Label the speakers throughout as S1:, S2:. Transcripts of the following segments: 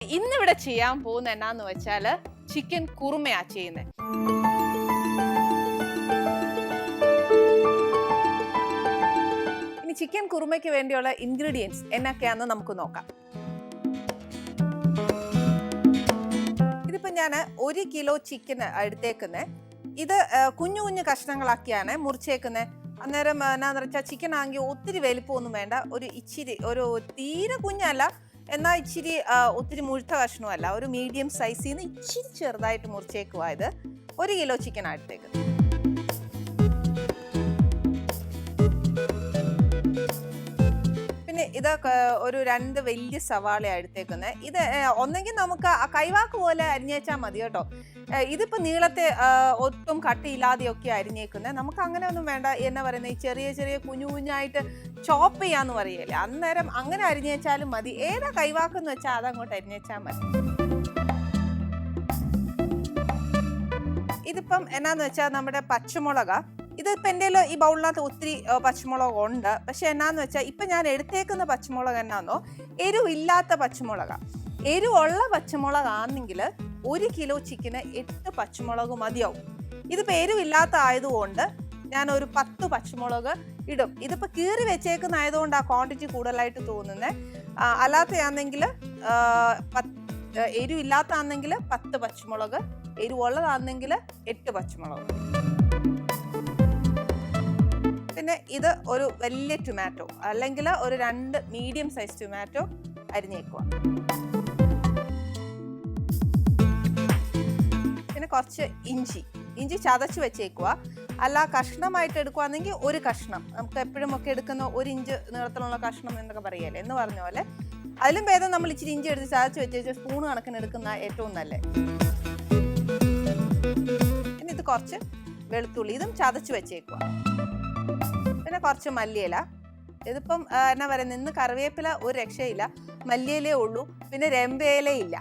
S1: ഇന്നിവിടെ ചെയ്യാൻ പോകുന്ന എന്നാന്ന് വെച്ചാല് ചിക്കൻ കുറുമയാ ചെയ്യുന്നത്. ഇനി ചിക്കൻ കുറുമയ്ക്ക് വേണ്ടിയുള്ള ഇൻഗ്രീഡിയൻസ് എന്നൊക്കെയാണെന്ന് നമുക്ക് നോക്കാം. ഇതിപ്പോ ഞാൻ 1 കിലോ ചിക്കൻ എടുത്തേക്കുന്നത്. ഇത് കുഞ്ഞു കുഞ്ഞു കഷ്ണങ്ങളാക്കിയാണ് മുറിച്ചേക്കുന്നത്. അന്നേരം എന്നാന്ന് വെച്ചാൽ ചിക്കൻ ആണെങ്കിൽ ഒത്തിരി വലിപ്പമൊന്നും വേണ്ട, ഒരു ഇച്ചിരി, ഒരു തീരെ കുഞ്ഞല്ല എന്നാൽ ഇച്ചിരി ഒത്തിരി മുഴുത്ത കഷ്ണമല്ല, ഒരു മീഡിയം സൈസിൽ നിന്ന് ഇച്ചിരി ചെറുതായിട്ട് മുറിച്ചേക്കുവാ. ഇത് 1 കിലോ ചിക്കൻ എടുത്തേക്കുന്നത്. പിന്നെ ഇത് ഒരു 2 വലിയ സവാള എടുത്തേക്കുന്നത്. ഇത് ഒന്നെങ്കിൽ നമുക്ക് കൈവാക്ക് പോലെ അരിഞ്ഞേച്ചാൽ മതി കേട്ടോ. ഇതിപ്പോ നീളത്തെ ഒട്ടും കട്ടിയില്ലാതെയൊക്കെ അരിഞ്ഞേക്കുന്നത്. നമുക്ക് അങ്ങനെ ഒന്നും വേണ്ട. എന്നാ പറയുന്നത്, ഈ ചെറിയ ചെറിയ കുഞ്ഞു കുഞ്ഞായിട്ട് ചോപ്പ് ചെയ്യാന്ന് പറയല്ലേ, അന്നേരം അങ്ങനെ അരിഞ്ഞേച്ചാലും മതി. ഏതാ കൈവാക്കെന്ന് വെച്ചാൽ അതങ്ങോട്ട് അരിഞ്ഞേച്ചാൽ മതി. ഇതിപ്പം എന്നാന്ന് വെച്ചാൽ നമ്മുടെ പച്ചമുളക, ഇതിപ്പോൾ എൻ്റെ ഈ ബൗളിനകത്ത് ഒത്തിരി പച്ചമുളക് ഉണ്ട്. പക്ഷെ എന്നാന്ന് വെച്ചാൽ ഇപ്പം ഞാൻ എടുത്തേക്കുന്ന പച്ചമുളക് എന്നാന്നോ എരിവില്ലാത്ത പച്ചമുളക. എരിവുള്ള പച്ചമുളകാണെങ്കിൽ 1 കിലോ ചിക്കന് 8 പച്ചമുളക് മതിയാവും. ഇതിപ്പോൾ എരിവില്ലാത്ത ആയതുകൊണ്ട് ഞാൻ ഒരു 10 പച്ചമുളക് ഇടും. ഇതിപ്പോൾ കീറി വെച്ചേക്കുന്ന ആയതുകൊണ്ട് ആ ക്വാണ്ടിറ്റി കൂടുതലായിട്ട് തോന്നുന്നത്. അല്ലാത്തയാണെങ്കിൽ എരിവില്ലാത്താണെങ്കിൽ 10 പച്ചമുളക്, എരിവുള്ളതാണെങ്കിൽ 8 പച്ചമുളക്. പിന്നെ ഇത് ഒരു വലിയ ടൊമാറ്റോ അല്ലെങ്കിൽ ഒരു 2 മീഡിയം സൈസ് ടൊമാറ്റോ അരിഞ്ഞേക്കുക. പിന്നെ കുറച്ച് ഇഞ്ചി ചതച്ച് വെച്ചേക്കുക. അല്ല കഷ്ണമായിട്ട് എടുക്കുകയാണെങ്കിൽ ഒരു കഷ്ണം, നമുക്ക് എപ്പോഴും ഒക്കെ എടുക്കുന്ന 1 ഇഞ്ച് നീളത്തിലുള്ള കഷ്ണം എന്നൊക്കെ പറയല്ലേ, എന്ന് പറഞ്ഞ പോലെ അതിലും ഭേദം നമ്മൾ ഇച്ചിരി ഇഞ്ചി എടുത്ത് ചതച്ച് വെച്ച് സ്പൂൺ കണക്കിന് എടുക്കുന്ന ഏറ്റവും നല്ലത്. പിന്നെ ഇത് കുറച്ച് വെളുത്തുള്ളി, ഇതും ചതച്ച് വെച്ചേക്കുക. പിന്നെ കുറച്ച് മല്ലിയില. ഇതിപ്പം എന്നാ പറയുന്നത്, ഇന്ന് കറിവേപ്പില ഒരു രക്ഷയില്ല, മല്ലിയിലേ ഉള്ളൂ. പിന്നെ രമ്പയിലയില്ല.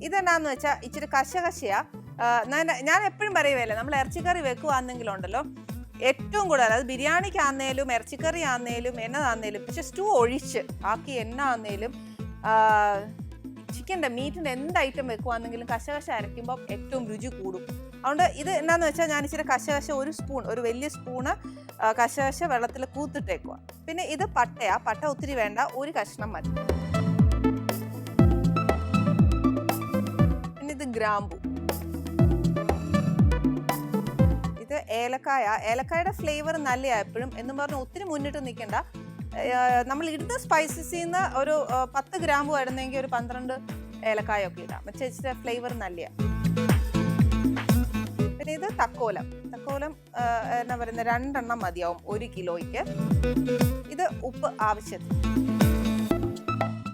S1: ഇതെന്നാന്ന് വെച്ചാൽ ഇച്ചിരി കശകശയാ. ഞാൻ എപ്പോഴും പറയുകയല്ലേ, നമ്മൾ ഇറച്ചിക്കറി വെക്കുകയാണെങ്കിലും ഉണ്ടല്ലോ, ഏറ്റവും കൂടുതൽ അത് ബിരിയാണിക്കാന്നേലും ഇറച്ചിക്കറി ആന്നേലും എന്നതാന്നേലും, പക്ഷെ സ്റ്റൂ ഒഴിച്ച് ബാക്കി എന്നാന്നേലും ചിക്കൻ്റെ മീറ്റിൻ്റെ എന്ത് ഐറ്റം വെക്കുകയാണെങ്കിലും കശകശ അരയ്ക്കുമ്പോൾ ഏറ്റവും രുചി കൂടും. അതുകൊണ്ട് ഇത് എന്നാന്ന് വെച്ചാൽ ഞാൻ ഇച്ചിരി കശകശ ഒരു വലിയ സ്പൂണ് കശകശ വെള്ളത്തിൽ കൂത്തിട്ടേക്കുക. പിന്നെ ഇത് പട്ട ഒത്തിരി വേണ്ട, ഒരു കഷ്ണം മതി. പിന്നെ ഇത് ഗ്രാമ്പു, ഇത് ഏലക്കായുടെ ഫ്ലേവർ നല്ലതാണ് എപ്പോഴും. എന്നും പറഞ്ഞ് ഒത്തിരി മുന്നിട്ട് നിൽക്കണ്ട. നമ്മൾ ഇടുന്ന സ്പൈസസിൽ നിന്ന് ഒരു 10 ഗ്രാമ്പു ആയിരുന്നെങ്കിൽ ഒരു 12 ഏലക്കായൊക്കെ ഇടാം. വെച്ചിട്ട് ഫ്ലേവർ നല്ലതാണ്. പിന്നെ ഇത് തക്കോലം എന്നാ പറയുന്നത് 2 എണ്ണം മതിയാവും 1 കിലോയ്ക്ക്. ഇത് ഉപ്പ് ആവശ്യത്തിന്.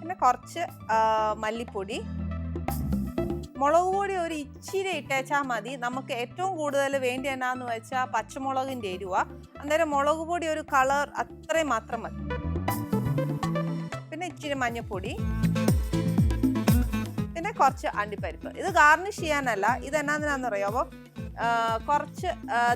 S1: പിന്നെ കുറച്ച് മല്ലിപ്പൊടി, മുളക് പൊടി ഒരു ഇച്ചിരി ഇട്ടേച്ചാൽ മതി. നമുക്ക് ഏറ്റവും കൂടുതൽ വേണ്ടി എന്നാന്ന് വെച്ചാൽ പച്ചമുളകിൻ്റെ എരിവ. അന്നേരം മുളക് പൊടി ഒരു കളർ അത്രയും മാത്രം മതി. പിന്നെ ഇച്ചിരി മഞ്ഞൾപ്പൊടി, പിന്നെ കുറച്ച് അണ്ടിപ്പരിപ്പ്. ഇത് ഗാർണിഷ് ചെയ്യാനല്ല, ഇതെന്നാന്ന് അറിയാമോ, കുറച്ച്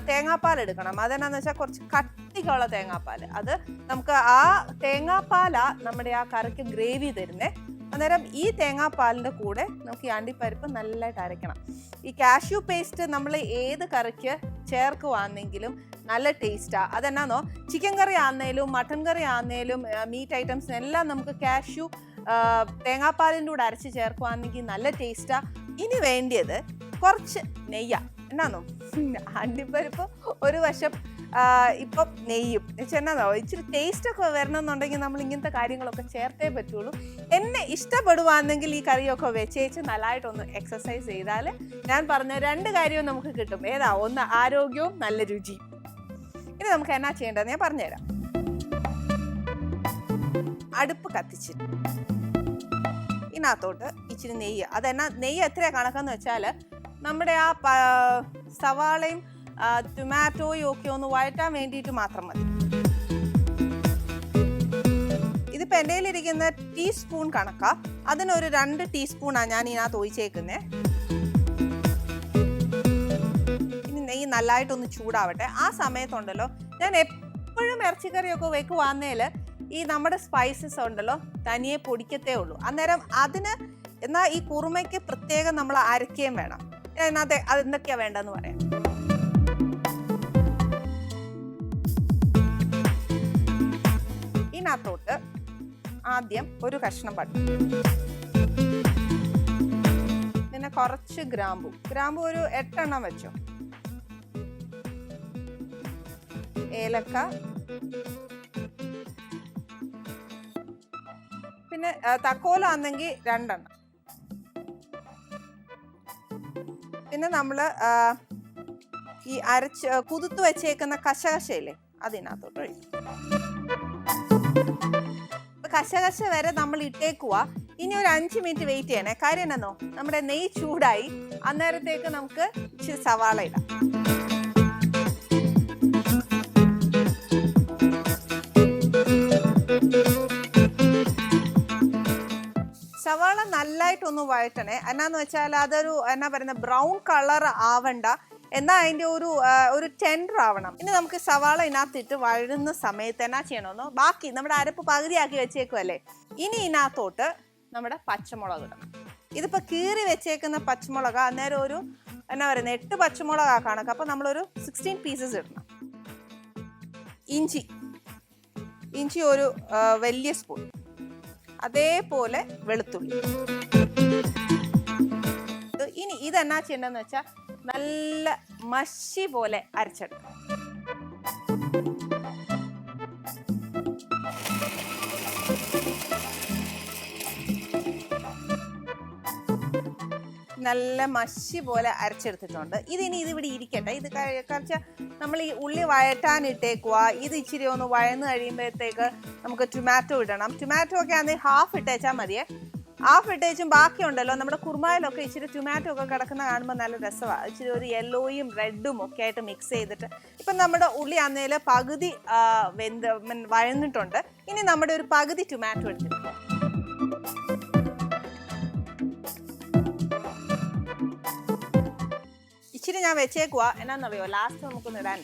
S1: തേങ്ങാപ്പാൽ എടുക്കണം. അതെന്നാന്ന് വെച്ചാൽ കുറച്ച് കട്ടിക്കുള്ള തേങ്ങാപ്പാൽ. അത് നമുക്ക് ആ തേങ്ങാപ്പാലാ നമ്മുടെ ആ കറിക്ക് ഗ്രേവി തരുന്നേ. അന്നേരം ഈ തേങ്ങാപ്പാലിൻ്റെ കൂടെ നമുക്ക് ഈ അണ്ടിപ്പരിപ്പ് നല്ലതായിട്ട് അരയ്ക്കണം. ഈ കാഷ്യൂ പേസ്റ്റ് നമ്മൾ ഏത് കറിക്ക് ചേർക്കുവാണെങ്കിലും നല്ല ടേസ്റ്റാണ്. അതെന്നാന്നോ, ചിക്കൻ കറി ആന്നേലും മട്ടൻ കറി ആന്നേലും മീറ്റ് ഐറ്റംസിനെല്ലാം നമുക്ക് കാഷ്യൂ തേങ്ങാപ്പാലിൻ്റെ കൂടെ അരച്ച് ചേർക്കുവാണെങ്കിൽ നല്ല ടേസ്റ്റാണ്. ഇനി വേണ്ടിയത് കുറച്ച് നെയ്യാണ്. എന്നാന്നോ, അണ്ടിപ്പരിപ്പ് ഒരു വശം, ഇപ്പം നെയ്യും എന്നാന്നോ, ഇച്ചിരി ടേസ്റ്റൊക്കെ വരണമെന്നുണ്ടെങ്കിൽ നമ്മൾ ഇങ്ങനത്തെ കാര്യങ്ങളൊക്കെ ചേർത്തേ പറ്റുള്ളൂ. എന്നെ ഇഷ്ടപ്പെടുവാണെങ്കിൽ ഈ കറിയൊക്കെ വെച്ചേച്ച് നല്ലതായിട്ടൊന്ന് എക്സസൈസ് ചെയ്താൽ ഞാൻ പറഞ്ഞ 2 കാര്യവും നമുക്ക് കിട്ടും. ഏതാ? ഒന്ന് ആരോഗ്യവും നല്ല രുചിയും. ഇനി നമുക്ക് എന്നാ ചെയ്യേണ്ടതെന്ന് ഞാൻ പറഞ്ഞുതരാം. അടുപ്പ് കത്തിച്ച് ഇതിനകത്തോട്ട് ഇച്ചിരി നെയ്യ്. നെയ്യ് എത്രയാണ് കണക്കെന്ന് വെച്ചാൽ നമ്മുടെ ആ സവാളയും ടൊമാറ്റോയും ഒക്കെ ഒന്ന് വഴറ്റാൻ വേണ്ടിയിട്ട് മാത്രം മതി. ഇതിപ്പോൾ എൻ്റെ കയ്യിലിരിക്കുന്ന ടീസ്പൂൺ കണക്കാ. അതിനൊരു 2 ടീസ്പൂണാണ് ഞാൻ ഇതിനകത്ത് ഒഴിച്ചേക്കുന്നത്. ഇനി നെയ്യ് നല്ലതായിട്ടൊന്ന് ചൂടാവട്ടെ. ആ സമയത്തുണ്ടല്ലോ, ഞാൻ എപ്പോഴും ഇറച്ചിക്കറിയൊക്കെ വെക്കുവാന്നേൽ ഈ നമ്മുടെ സ്പൈസസ് ഉണ്ടല്ലോ തനിയെ പൊടിക്കത്തേ ഉള്ളൂ. അന്നേരം അതിന് എന്നാൽ ഈ കുറുമയ്ക്ക് പ്രത്യേകം നമ്മൾ അരക്കുകയും വേണം. അതിനകത്ത് അതെന്തൊക്കെയാണ് വേണ്ടതെന്ന് പറയാം. ഇതിനകത്തോട്ട് ആദ്യം ഒരു കഷ്ണം പട്ട, പിന്നെ കുറച്ച് ഗ്രാമ്പു ഒരു 8 എണ്ണം വെച്ചോ. ഏലക്ക, പിന്നെ തക്കോല ആണെങ്കിൽ 2 എണ്ണം. പിന്നെ നമ്മള് ഈ കുതിർത്ത് വെച്ചേക്കുന്ന കശകശയില്ലേ അതിനകത്തോട്ട് ഒഴിക്കും. കശകശ വരെ നമ്മൾ ഇട്ടേക്കുക. ഇനി ഒരു 5 മിനിറ്റ് വെയിറ്റ് ചെയ്യണേ. കാര്യം എന്നാന്നോ, നമ്മുടെ നെയ്യ് ചൂടായി. അന്നേരത്തേക്ക് നമുക്ക് ഇച്ചിരി സവാള ഇടാം. സവാള നല്ലതായിട്ടൊന്ന് വഴറ്റണേ. എന്നാന്ന് വെച്ചാൽ അതൊരു എന്നാ പറയുന്നത് ബ്രൗൺ കളർ ആവണ്ട, എന്നാൽ അതിൻ്റെ ഒരു ടെൻഡർ ആവണം. ഇനി നമുക്ക് സവാള ഇതിനകത്തിട്ട് വഴുന്ന സമയത്ത് എന്നാ ചെയ്യണമെന്നോ, ബാക്കി നമ്മുടെ അരപ്പ് പകുതിയാക്കി വെച്ചേക്കുമല്ലേ, ഇനി ഇതിനകത്തോട്ട് നമ്മുടെ പച്ചമുളക് ഇടണം. ഇതിപ്പോൾ കീറി വെച്ചേക്കുന്ന പച്ചമുളക് അന്നേരം ഒരു എന്നാ പറയുന്നത് 8 പച്ചമുളകാ കണക്ക്. അപ്പോൾ നമ്മളൊരു 16 പീസസ് ഇടണം. ഇഞ്ചി ഒരു വലിയ സ്പൂൺ. അതേപോലെ വെളുത്തുള്ളി. ഇനി ഇതെന്നാ ചെയ്യേണ്ടതെന്ന് വെച്ചാൽ നല്ല മഷി പോലെ അരച്ചെടുക്കണം. നല്ല മഷി പോലെ അരച്ചെടുത്തിട്ടുണ്ട്. ഇതിനി ഇതിവിടെ ഇരിക്കട്ടെ. ഇത് കുറച്ച് നമ്മൾ ഈ ഉള്ളി വഴറ്റാനിട്ടേക്കുക. ഇത് ഇച്ചിരി ഒന്ന് വഴന്ന് കഴിയുമ്പോഴത്തേക്ക് നമുക്ക് ടൊമാറ്റോ ഇടണം. ടൊമാറ്റോ ഒക്കെ ആണെങ്കിൽ ഹാഫ് ഇട്ടേച്ചാൽ മതിയേ. ഹാഫ് ഇട്ടേച്ചും ബാക്കിയുണ്ടല്ലോ നമ്മുടെ കുറുമായിലൊക്കെ ഇച്ചിരി ടൊമാറ്റോ ഒക്കെ കിടക്കുന്ന കാണുമ്പോൾ നല്ല രസമാണ്. ഇച്ചിരി ഒരു യെല്ലോയും റെഡും ഒക്കെ ആയിട്ട് മിക്സ് ചെയ്തിട്ട് ഇപ്പം നമ്മുടെ ഉള്ളി അന്നേൽ പകുതി വഴന്നിട്ടുണ്ട്. ഇനി നമ്മുടെ ഒരു പകുതി ടൊമാറ്റോ എടുത്തിട്ടുണ്ട്. ഇച്ചിരി ഞാൻ വെച്ചേക്കുക. എന്നാന്നറിയോ, ലാസ്റ്റ് നമുക്കൊന്ന് ഇടാൻ.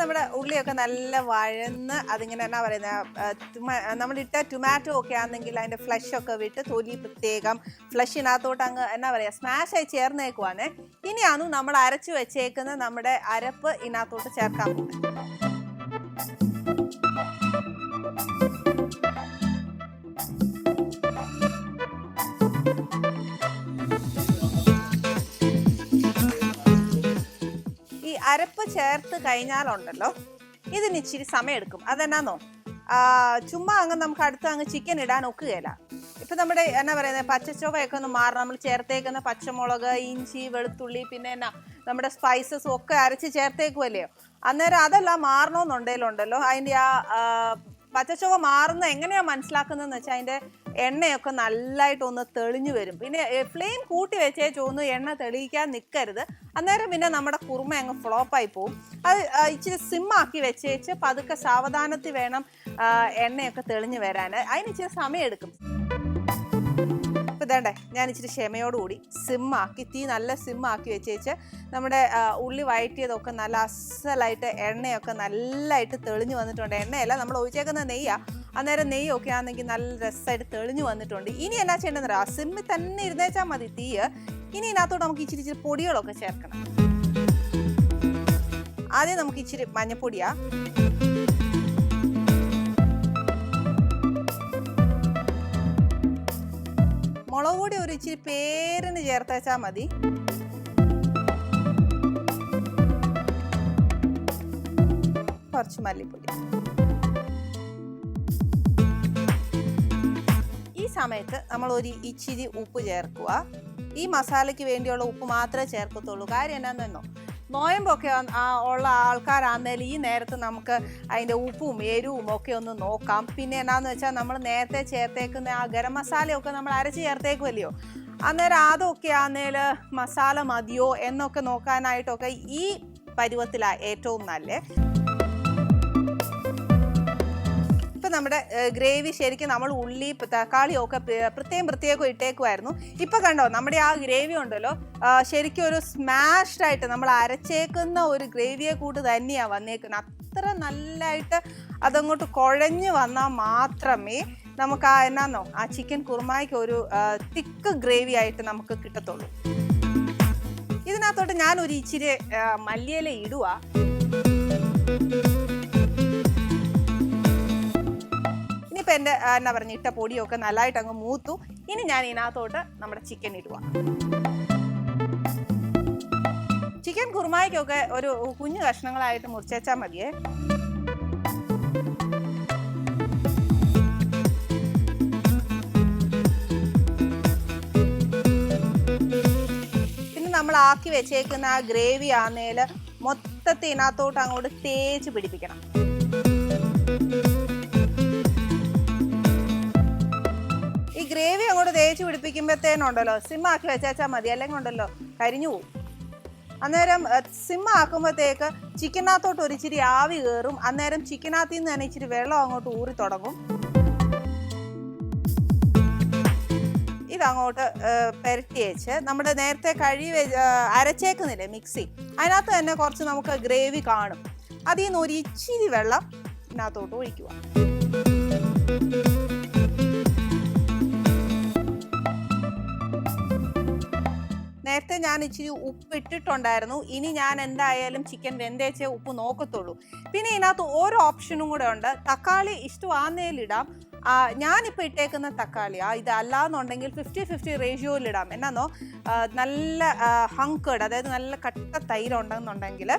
S1: നമ്മുടെ ഉള്ളിയൊക്കെ നല്ല വഴന്ന് അതിങ്ങനെ എന്നാ പറയുന്നത് നമ്മളിട്ട ടൊമാറ്റോ ഒക്കെ ആണെങ്കിൽ അതിൻ്റെ ഫ്ലഷൊക്കെ വിട്ട് തൊലി പ്രത്യേകം ഫ്ലഷിനകത്തോട്ട് അങ്ങ് എന്നാ പറയുക സ്മാഷായി ചേർന്നേക്കുവാണ്. ഇനിയാണ് നമ്മൾ അരച്ചു വെച്ചേക്കുന്ന നമ്മുടെ അരപ്പ് ഇതിനകത്തോട്ട് ചേർക്കാൻ പോകുന്നത്. അരപ്പ് ചേർത്ത് കഴിഞ്ഞാലുണ്ടല്ലോ ഇതിന് ഇച്ചിരി സമയം എടുക്കും. അതെന്നാന്നോ, ചുമ്മാ അങ്ങ് നമുക്ക് അടുത്ത് അങ്ങ് ചിക്കൻ ഇടാൻ ഒക്കുകയില്ല. ഇപ്പം നമ്മുടെ എന്നാ പറയുന്നത് പച്ചച്ചോവയൊക്കെ ഒന്ന് മാറണം. നമ്മൾ ചേർത്തേക്കുന്ന പച്ചമുളക്, ഇഞ്ചി, വെളുത്തുള്ളി, പിന്നെ എന്നാ നമ്മുടെ സ്പൈസസും ഒക്കെ അരച്ച് ചേർത്തേക്കുമല്ലയോ. അന്നേരം അതെല്ലാം മാറണമെന്നുണ്ടെങ്കിലുണ്ടല്ലോ അതിൻ്റെ പച്ചച്ചോവ മാറുന്ന എങ്ങനെയാണ് മനസ്സിലാക്കുന്നതെന്ന് വെച്ചാൽ അതിൻ്റെ എണ്ണയൊക്കെ നല്ലതായിട്ടൊന്ന് തെളിഞ്ഞു വരും. പിന്നെ ഫ്ലെയിം കൂട്ടി വെച്ചേ ചോന്ന് എണ്ണ തെളിയിക്കാൻ നിൽക്കരുത്. അന്നേരം പിന്നെ നമ്മുടെ കുറുമ അങ്ങ് ഫ്ലോപ്പായി പോവും. അത് ഇച്ചിരി സിമ്മാക്കി വെച്ചേച്ച് പതുക്കെ സാവധാനത്തിൽ വേണം എണ്ണയൊക്കെ തെളിഞ്ഞു വരാൻ. അതിന് ഇച്ചിരി സമയം എടുക്കും. ഇപ്പം ഇതേണ്ടേ ഞാൻ ഇച്ചിരി ക്ഷമയോടുകൂടി സിമ്മാക്കി, തീ നല്ല സിമ്മാക്കി വെച്ചേച്ച് നമ്മുടെ ഉള്ളി വഴറ്റിയതൊക്കെ നല്ല അസലായിട്ട് എണ്ണയൊക്കെ നല്ലതായിട്ട് തെളിഞ്ഞു വന്നിട്ടുണ്ട്. എണ്ണയല്ല നമ്മൾ ഒഴിച്ചേക്കുന്ന നെയ്യാണ്. അന്നേരം നെയ്യൊക്കെ ആണെങ്കിൽ നല്ല രസമായിട്ട് തെളിഞ്ഞു വന്നിട്ടുണ്ട്. ഇനി എന്നാ ചെയ്യേണ്ടതെന്ന് അറിയാം, സിമ്മിൽ തന്നെ ഇരുന്നേച്ചാൽ മതി തീ. ഇനി ഇതിനകത്തോട്ട് നമുക്ക് ഇച്ചിരി ഇച്ചിരി പൊടികളൊക്കെ ചേർക്കണം. ആദ്യം നമുക്ക് ഇച്ചിരി മഞ്ഞപ്പൊടിയാ, മുളക് പൊടി ഒരു ഇച്ചിരി പേരിന് ചേർത്തേച്ചാൽ മതി. കുറച്ച് മല്ലിപ്പൊടി. ഈ സമയത്ത് നമ്മൾ ഒരു ഇച്ചിരി ഉപ്പ് ചേർക്കുക. ഈ മസാലയ്ക്ക് വേണ്ടിയുള്ള ഉപ്പ് മാത്രമേ ചേർക്കത്തുള്ളൂ. കാര്യം എന്നാന്നോ, നോയമ്പൊക്കെ ഉള്ള ആൾക്കാരാണെങ്കിലും ഈ നേരത്ത് നമുക്ക് അതിൻ്റെ ഉപ്പും എരിവും ഒക്കെ ഒന്ന് നോക്കാം. പിന്നെ എന്നാന്ന് വെച്ചാൽ നമ്മൾ നേരത്തെ ചേർത്തേക്കുന്ന ആ ഗരം മസാലയൊക്കെ നമ്മൾ അരച്ച് ചേർത്തേക്കുമല്ലയോ. അന്നേരം അതൊക്കെ ആണെങ്കിൽ മസാല മതിയോ എന്നൊക്കെ നോക്കാനായിട്ടൊക്കെ ഈ പരുവത്തിലാണ് ഏറ്റവും നല്ലത്. നമ്മുടെ ഗ്രേവി ശരിക്കും നമ്മൾ ഉള്ളി തക്കാളിയൊക്കെ പ്രത്യേകം ഇട്ടേക്കുമായിരുന്നു. ഇപ്പം കണ്ടോ നമ്മുടെ ആ ഗ്രേവി ഉണ്ടല്ലോ ശരിക്കും ഒരു സ്മാഷ്ഡ് ആയിട്ട് നമ്മൾ അരച്ചേക്കുന്ന ഒരു ഗ്രേവിയെ കൂട്ട് തന്നെയാണ് വന്നേക്കുന്നത്. അത്ര നല്ലതായിട്ട് അതങ്ങോട്ട് കുഴഞ്ഞ് വന്നാൽ മാത്രമേ നമുക്ക് എന്നാന്നോ ആ ചിക്കൻ കുറുമായ്ക്ക് ഒരു തിക്ക് ഗ്രേവി ആയിട്ട് നമുക്ക് കിട്ടത്തുള്ളൂ. ഇതിനകത്തോട്ട് ഞാൻ ഒരു ഇച്ചിരി മല്ലിയില ഇടുക. ഇനിയിപ്പോൾ എൻ്റെ എന്നാ പറഞ്ഞ ഇട്ട പൊടിയൊക്കെ നല്ലതായിട്ട് അങ്ങ് മൂത്തു. ഇനി ഞാൻ ഇതിനകത്തോട്ട് നമ്മുടെ ചിക്കൻ ഇടുക. ചിക്കൻ കുറുമായ്ക്കൊക്കെ ഒരു കുഞ്ഞു കഷ്ണങ്ങളായിട്ട് മുറിച്ചേച്ചാൽ മതിയേ. നമ്മൾ ആക്കി വെച്ചേക്കുന്ന ആ ഗ്രേവി ആന്നേൽ മൊത്തത്തിൽ ഇതിനകത്തോട്ട് അങ്ങോട്ട് തേച്ച് പിടിപ്പിക്കണം. ഈ ഗ്രേവി അങ്ങോട്ട് തേച്ച് പിടിപ്പിക്കുമ്പോഴത്തേനുണ്ടല്ലോ സിമ്മാക്കി വെച്ചാൽ മതി, അല്ലെങ്കിൽ ഉണ്ടല്ലോ കരിഞ്ഞു പോകും. അന്നേരം സിമ്മാക്കുമ്പോഴത്തേക്ക് ചിക്കനകത്തോട്ട് ഒരു ഇച്ചിരി ആവി കയറും. അന്നേരം ചിക്കനകത്തിൽ നിന്ന് തന്നെ ഇച്ചിരി വെള്ളം അങ്ങോട്ട് ഊറി തുടങ്ങും. ഇതങ്ങോട്ട് പെരട്ടി വെച്ച് നമ്മുടെ നേരത്തെ അരച്ചേക്കുന്നില്ലേ മിക്സി, അതിനകത്ത് തന്നെ കുറച്ച് നമുക്ക് ഗ്രേവി കാണും. അതിൽ നിന്ന് ഒരു ഇച്ചിരി വെള്ളം ഇതിനകത്തോട്ട് ഒഴിക്കുക. നേരത്തെ ഞാൻ ഇച്ചിരി ഉപ്പ് ഇട്ടിട്ടുണ്ടായിരുന്നു. ഇനി ഞാൻ എന്തായാലും ചിക്കൻ വെന്തേച്ചേ ഉപ്പ് നോക്കത്തുള്ളൂ. പിന്നെ ഇതിനകത്ത് ഓരോ ഓപ്ഷനും കൂടെ ഉണ്ട്. തക്കാളി ഇഷ്ടമാന്നേലിടാം. ഞാനിപ്പോൾ ഇട്ടേക്കുന്ന തക്കാളിയാ. ഇതല്ലാന്നുണ്ടെങ്കിൽ 50-50 റേഷ്യോയിലിടാം. എന്നാന്നോ നല്ല ഹങ്കേഡ്, അതായത് നല്ല കട്ട തൈര് ഉണ്ടെന്നുണ്ടെങ്കിൽ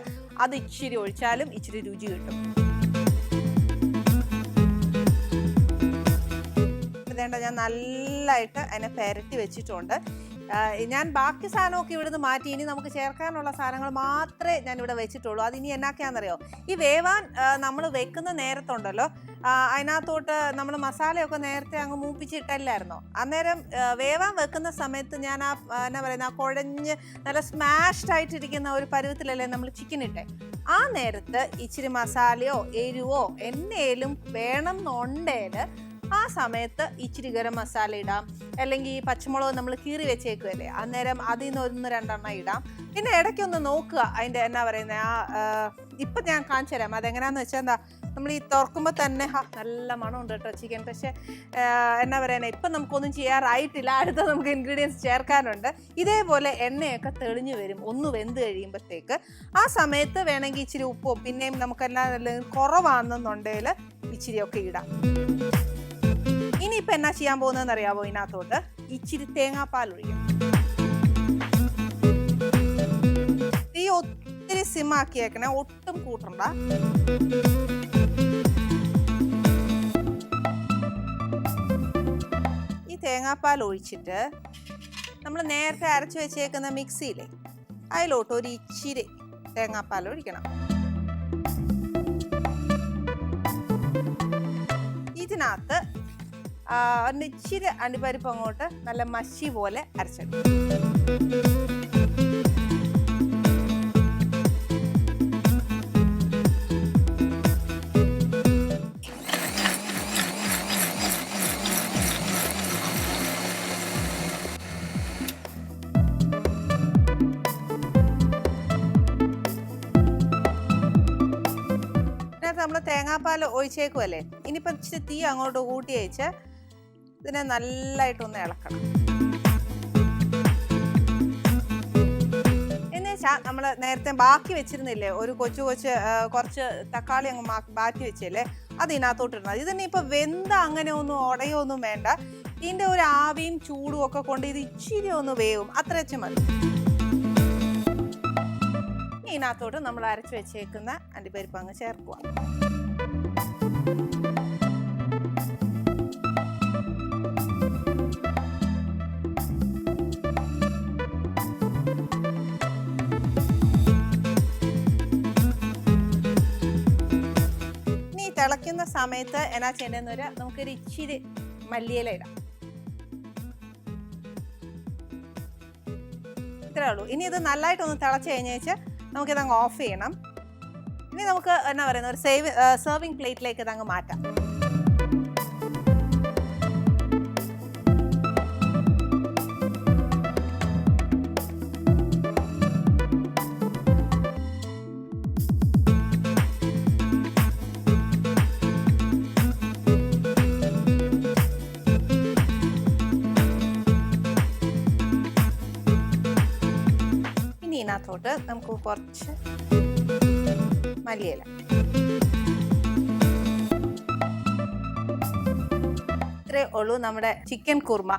S1: അത് ഇച്ചിരി ഒഴിച്ചാലും ഇച്ചിരി രുചി കിട്ടും. ഇതേണ്ട ഞാൻ നല്ലതായിട്ട് അതിനെ പെരട്ടി വെച്ചിട്ടുണ്ട്. ഞാൻ ബാക്കി സാധനമൊക്കെ ഇവിടുന്ന് മാറ്റി ഇനി നമുക്ക് ചേർക്കാനുള്ള സാധനങ്ങൾ മാത്രമേ ഞാൻ ഇവിടെ വെച്ചിട്ടുള്ളൂ. അതിനി എന്നാക്കെയാണെന്നറിയോ, ഈ വേവാൻ നമ്മൾ വെക്കുന്ന നേരത്തുണ്ടല്ലോ അതിനകത്തോട്ട് നമ്മൾ മസാലയൊക്കെ നേരത്തെ അങ്ങ് മൂപ്പിച്ചിട്ടല്ലായിരുന്നോ. അന്നേരം വേവാൻ വെക്കുന്ന സമയത്ത് ഞാൻ എന്നാ പറയുന്ന ആ കുഴഞ്ഞ് നല്ല സ്മാഷ്ഡ് ആയിട്ടിരിക്കുന്ന ഒരു പരുവത്തിലല്ലേ നമ്മൾ ചിക്കൻ ഇട്ടേ. ആ നേരത്ത് ഇച്ചിരി മസാലയോ എരിവോ എന്നേലും വേണം എന്നുണ്ടേൽ ആ സമയത്ത് ഇച്ചിരി ഗരം മസാല ഇടാം. അല്ലെങ്കിൽ ഈ പച്ചമുളക് നമ്മൾ കീറി വെച്ചേക്കുമല്ലേ, അന്നേരം അതിൽ നിന്ന് 1-2 ഇടാം. പിന്നെ ഇടയ്ക്കൊന്ന് നോക്കുക അതിൻ്റെ എന്നാ പറയുന്നത് ഇപ്പം ഞാൻ കാണിച്ചു തരാം അതെങ്ങനെയാന്ന് വെച്ചാൽ. എന്താ നമ്മൾ ഈ തുറക്കുമ്പോൾ തന്നെ നല്ല മണമുണ്ട് കേട്ടോ ചിക്കൻ. പക്ഷേ എന്നാ പറയുന്നത് ഇപ്പം നമുക്കൊന്നും ചെയ്യാറായിട്ടില്ല. അടുത്ത നമുക്ക് ഇൻഗ്രീഡിയൻസ് ചേർക്കാനുണ്ട്. ഇതേപോലെ എണ്ണയൊക്കെ തെളിഞ്ഞു വരും ഒന്ന് വെന്ത് കഴിയുമ്പോഴത്തേക്ക്. ആ സമയത്ത് വേണമെങ്കിൽ ഇച്ചിരി ഉപ്പോ പിന്നെയും നമുക്കെല്ലാം കുറവാണെന്നുണ്ടെങ്കിൽ ഇച്ചിരിയൊക്കെ ഇടാം. ഇനിയിപ്പോൾ എന്നാ ചെയ്യാൻ പോകുന്നതെന്ന് അറിയാമോ, ഇതിനകത്തോട്ട് ഇച്ചിരി തേങ്ങാപ്പാൽ ഒഴിക്കും. തീ ഒത്തിരി സിമ്മാക്കിയേക്കണേ, ഒട്ടും കൂട്ടണ്ട. ഈ തേങ്ങാപ്പാൽ ഒഴിച്ചിട്ട് നമ്മൾ നേരത്തെ അരച്ചു വെച്ചേക്കുന്ന മിക്സിയില്ലേ അതിലോട്ട് ഒരു ഇച്ചിരി തേങ്ങാപ്പാൽ ഒഴിക്കണം. ഇതിനകത്ത് ഇച്ചിരി അണ്ടിപ്പരിപ്പ് അങ്ങോട്ട് നല്ല മഷി പോലെ അരച്ചെടുക്കും. നമ്മൾ തേങ്ങാപ്പാൽ ഒഴിച്ചേക്കുമല്ലേ, ഇനിയിപ്പം ഇച്ചിരി തീ അങ്ങോട്ട് കൂട്ടി വെച്ച് ഇതിനെ നല്ലതായിട്ടൊന്ന് ഇളക്കണം. എന്നുവെച്ചാൽ നമ്മൾ നേരത്തെ ബാക്കി വെച്ചിരുന്നില്ലേ ഒരു കുറച്ച് തക്കാളി അങ്ങ് മാറ്റി വെച്ചല്ലേ, അത് ഇതിനകത്തോട്ട് ഇടണം. ഇതിനെ ഇപ്പോൾ വെന്ത അങ്ങനെ ഒന്നും ഉടയൊന്നും വേണ്ട. ഇതിൻ്റെ ഒരു ആവിയും ചൂടും ഒക്കെ കൊണ്ട് ഇത് ഇച്ചിരി ഒന്ന് വേവും, അത്ര വെച്ച് മതി. ഇതിനകത്തോട്ട് നമ്മൾ അരച്ച് വെച്ചേക്കുന്ന അണ്ടിപ്പരിപ്പ് അങ്ങ് ചേർക്കുക. ഇനി തിളയ്ക്കുന്ന സമയത്ത് എന്നാ ചെയ്യേണ്ടതെന്ന് നമുക്കൊരു ഇച്ചിരി മല്ലിയില ഇടാം. ഇത്രേ ഉള്ളൂ. ഇനി ഇത് നല്ലതായിട്ടൊന്ന് തിളച്ച് കഴിഞ്ഞേച്ച് നമുക്കിതങ്ങ് ഓഫ് ചെയ്യണം. ഇനി നമുക്ക് എന്നാ പറയുന്നത് ഒരു സെർവിങ് പ്ലേറ്റിലേക്ക് ഇതങ്ങ് മാറ്റാം. ഇതിനകത്തോട്ട് നമുക്ക് കുറച്ച് മല്ലിയില, ഇത്രേ ഉള്ളൂ നമ്മുടെ ചിക്കൻ കുർമ.